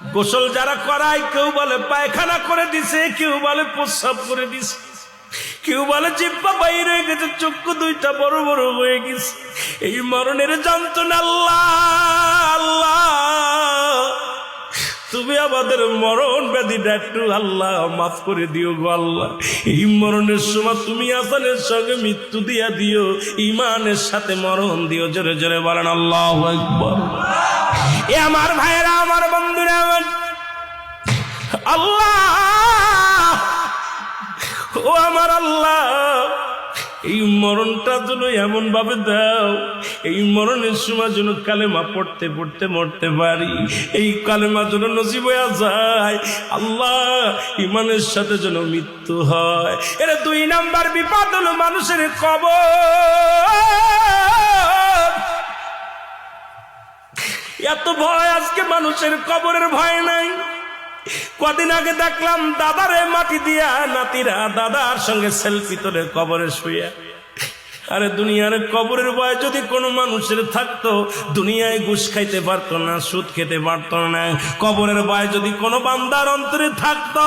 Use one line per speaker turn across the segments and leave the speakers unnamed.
গোসল যারা করায় কেউ বলে পায়খানা করে দিছে, কেউ বলে প্রস্রাব করে দিছে, কেউ বলে জিহ্বা বাইরে হয়ে গেছে, চক্ষু দুইটা বড় বড় হয়ে গেছে। এই মরণের যন্ত্রণা আল্লাহ আল্লাহ তুমি আমাদের মরণ ব্যাধিটা একটু আল্লাহ মাফ করে দিও গো আল্লাহ। এই মরণের সময় তুমি আসানের সঙ্গে মৃত্যু দিয়া দিও, ইমানের সাথে মরণ দিও। জোরে জোরে বলেন আল্লাহু আকবার। এ আমার ভাইয়েরা, আমার বন্ধুরা, আমার আল্লাহ ও আমার আল্লাহ, এই মরণটা যেন এমন ভাবে দাও, এই মরণের সময় যেন কালেমা পড়তে পড়তে মরতে পারি, এই কালেমা যেন নসিব হয়ে যায় আল্লাহ, ইমানের সাথে যেন মৃত্যু হয়। এর 2 নাম্বার বিপদ হলো মানুষের কবর। এত ভয় আজকে মানুষের, কবরের ভয় নাই। কদিন আগে দেখলাম দাদারে মাটি দিয়া নাতিরা দাদার সঙ্গে সেলফি তোলে কবরে শুয়ে। আরে দুনিয়ার কবরের ভয় যদি কোনো মানুষের থাকতো, দুনিয়ায় ঘুষ খাইতে পারতো না, সুদ খেতে পারতো না। কবরের ভয় যদি কোনো বান্দার অন্তরে থাকতো,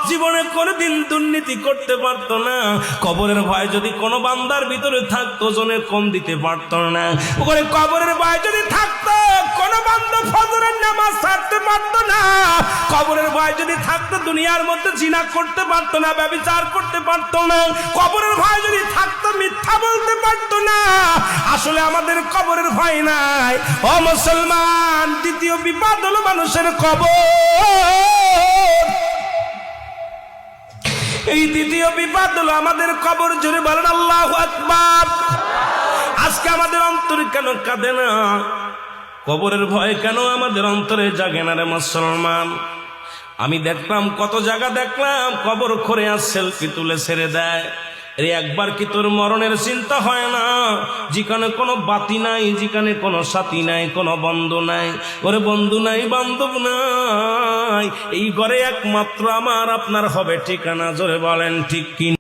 জীবনে কোনোদিন দুর্নীতি করতে পারতো না। কবরের ভয় যদি কোনো বান্দার ভিতরে থাকতো, জনে কম দিতে পারতো না। ওখানে কবরের ভয় যদি থাকতো, কোনো বান্দা ফজরের নামাজ ছাড়তে পারতো না। কবরের ভয় যদি থাকতো, দুনিয়ার মধ্যে জিনা করতে পারতো না, ব্যভিচার করতে পারতো না। কবরের ভয় যদি থাকতো, মিথ্যা বলতে পারতো না। আসলে আমাদের কবরের ভয় নাই। ও মুসলমান, দ্বিতীয় বিপদ হলো মানুষের কবর। এই দ্বিতীয় বিপদ হলো আমাদের কবর। জোরে বলেন আল্লাহু আকবার। আজকে আমাদের অন্তরে কেন কাঁদে না? কবরের ভয় কেন আমাদের অন্তরে জাগে না রে মুসলমান? আমি দেখলাম, কত জায়গা দেখলাম কবর করে আর সেলফি তুলে ছেড়ে দেয়। রে একবার কি তোর মরণের চিন্তা হয় না? যেখানে কোনো বাতি নাই, যেখানে কোনো সাথী নাই, কোনো বন্ধু নাই। ওরে বন্ধু নাই, বান্ধব নাই, এই ঘরে একমাত্র আমার আপনার হবে ঠিকানা। জোরে বলেন ঠিক কি?